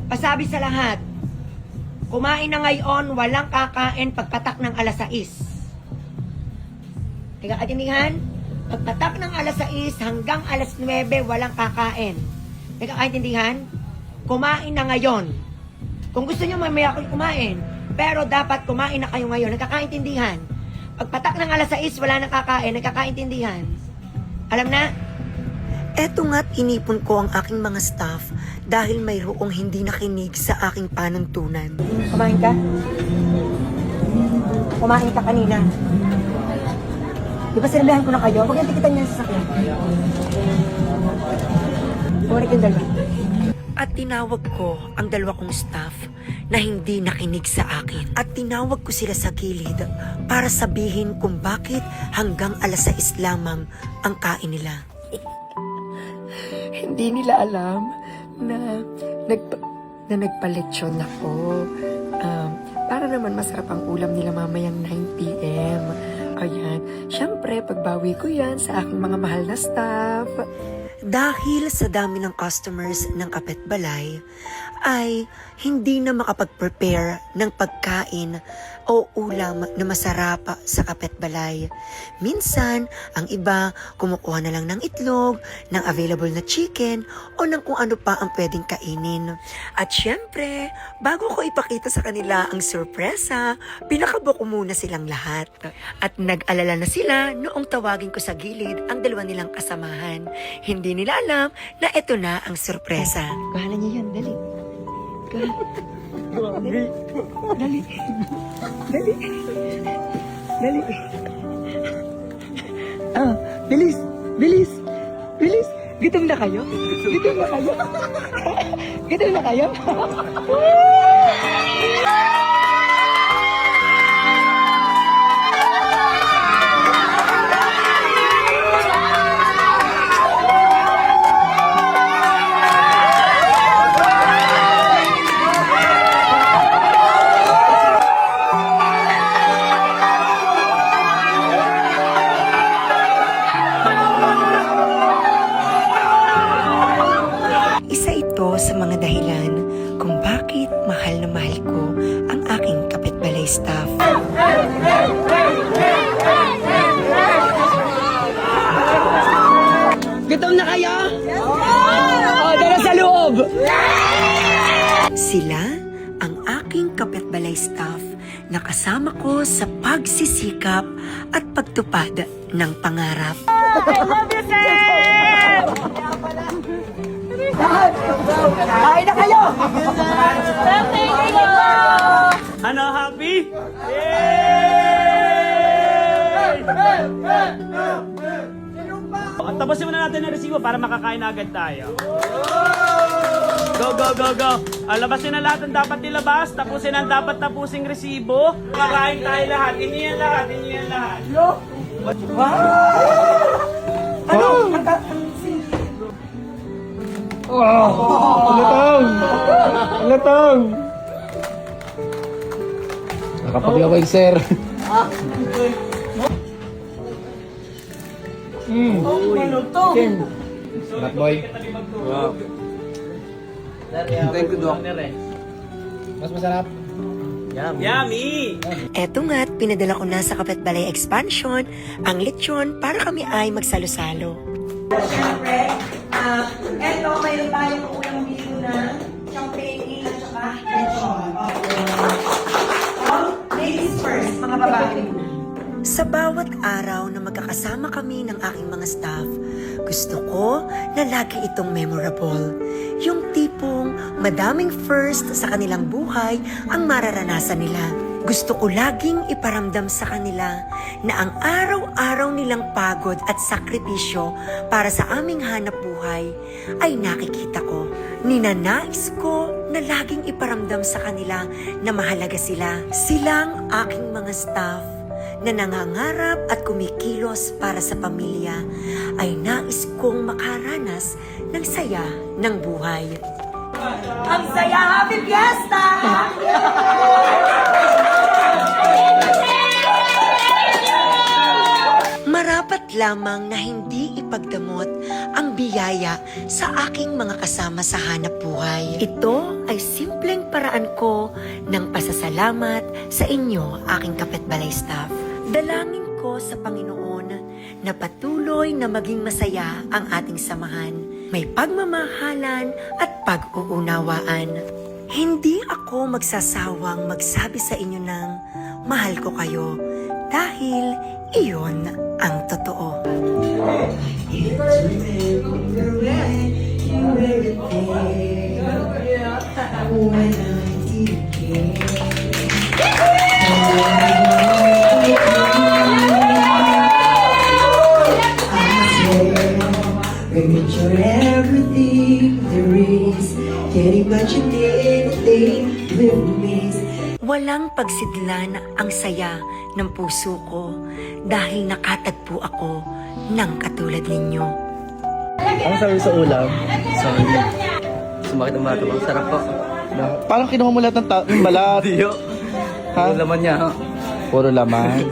Pasabi sa lahat, kumain na ngayon, walang kakain pagpatak ng alas 6. Nagkakaintindihan? Pagpatak ng alas 6 hanggang alas 9, walang kakain. Nagkakaintindihan? Kumain na ngayon. Kung gusto nyo, mamaya kayo kumain. Pero dapat kumain na kayo ngayon. Nagkakaintindihan? Pagpatak ng alas 6, wala nang kakain. Nagkakaintindihan? Alam na? Eto nga't inipon ko ang aking mga staff dahil mayroong hindi nakinig sa aking panuntunan. Kumain ka? Kumain ka kanina. Di ba sinabihan ko na kayo? Huwag yung tikitan niya sa sasakyan. Bumarik yung dalawa. At tinawag ko ang dalawa kong staff na hindi nakinig sa akin. At tinawag ko sila sa gilid para sabihin kung bakit hanggang alas 6 lamang ang kain nila. Hindi nila alam na nagpaletsyon ako. Para naman masarap ang ulam nila mamayang 9 p.m. Ayan, syempre pagbawi ko yan sa aking mga mahal na staff. Dahil sa dami ng customers ng Kapet Balay, ay hindi na makapag-prepare ng pagkain o ulam na masarap sa Kapet Balay. Minsan, ang iba kumukuha na lang ng itlog, ng available na chicken, o ng kung ano pa ang pwedeng kainin. At syempre, bago ko ipakita sa kanila ang sorpresa, pinakabo ko muna silang lahat. At nag-alala na sila noong tawagin ko sa gilid ang dalawa nilang kasamahan. Hindi nila alam na ito na ang sorpresa. Kahalan niya yan, dali. Grabe. Dali. Dali. Dali. Ah, bilis. Bilis. Bilis. Gutom na kayo? Gutom na kayo? Gutom na kayo? Isa ito sa mga dahilan kung bakit mahal na mahal ko ang aking Kapit Balay staff. Gutom na kayo? Oh, dala sa loob! Sila ang aking Kapit Balay staff na kasama ko sa pagsisikap at pagtupad ng pangarap. Kain na kayo! Ano, happy? At tapusin muna natin ang resibo para makakain na agad tayo. Go, go, go, go. Labasin na lahat ang dapat nilabas. Tapusin ang dapat tapusing resibo. Makakain tayo lahat. Ini yan lahat. Ini yan lahat. Ano? Alatang! Nakapaglaway, sir. Rat boy. Wow. Thank you, Doc. Mas masarap. Yummy! Eto nga't pinadala ko na sa Kapit Balay Expansion ang lechon para kami ay magsalo-salo. Siyempre, eto, mayroon tayong ulang video na champagne at saka lechon. Ladies first, mga babae. Sa bawat araw na magkakasama kami ng aking mga staff, gusto ko na lagi itong memorable. Yung tipong madaming first sa kanilang buhay ang mararanasan nila. Gusto ko laging iparamdam sa kanila na ang araw-araw nilang pagod at sakripisyo para sa aming hanap buhay ay nakikita ko. Ninanais ko na laging iparamdam sa kanila na mahalaga sila. Silang aking mga staff na nangangarap at kumikilos para sa pamilya ay nais kong makaranas ng saya ng buhay. Ang saya! Happy Fiesta! Marapat lamang na hindi ipagdamot ang biyaya sa aking mga kasama sa hanap buhay. Ito ay simpleng paraan ko ng pasasalamat sa inyo, aking kapitbalay staff. Dalangin ko sa Panginoon na patuloy na maging masaya ang ating samahan, may pagmamahalan at pag-uunawaan. Hindi ako magsasawang magsabi sa inyo ng mahal ko kayo dahil iyon ang totoo. You're everything there is. Can't imagine anything with me. Walang pagsidlan ang saya ng puso ko dahil nakatagpo ako ng katulad ninyo. Ang sabi sa ulam? Sorry. Sumakit ang bato. Ang sarap po. Parang kinuha mo lahat ng yung balat. Diyo. Ha? Yung laman niya. Ha? Puro laman.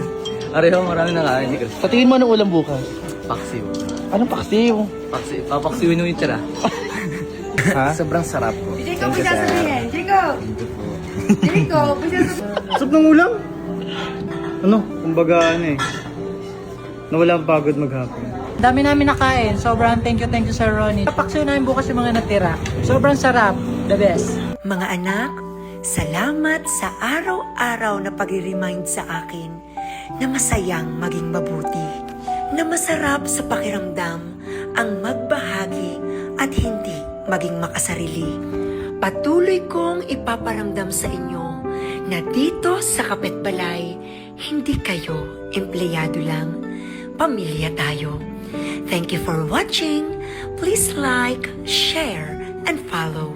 Areho, marami nakain. Hindi ko. Sa tingin mo anong ulam bukas? Paksiw. Anong paksiw? Paksiw. Papaksiwin mo yung tira. Ha? Sobrang sarap po. Chico, pisa sabihin. Chico! Chico, pisa sabihin. Sarap ng ulam? Ano? Kumbaga ano eh. Nawala ang pagod maghapon. Dami namin nakain. Sobrang thank you Sir Ronnie. Paksiw namin bukas yung mga natira. Sobrang sarap. The best. Mga anak, salamat sa araw-araw na pag-remind sa akin na masayang maging mabuti, na masarap sa pakiramdam ang magbahagi at hindi maging makasarili. Patuloy kong ipaparamdam sa inyo na dito sa Kapitbalay, hindi kayo empleyado lang, pamilya tayo. Thank you for watching. Please like, share, and follow.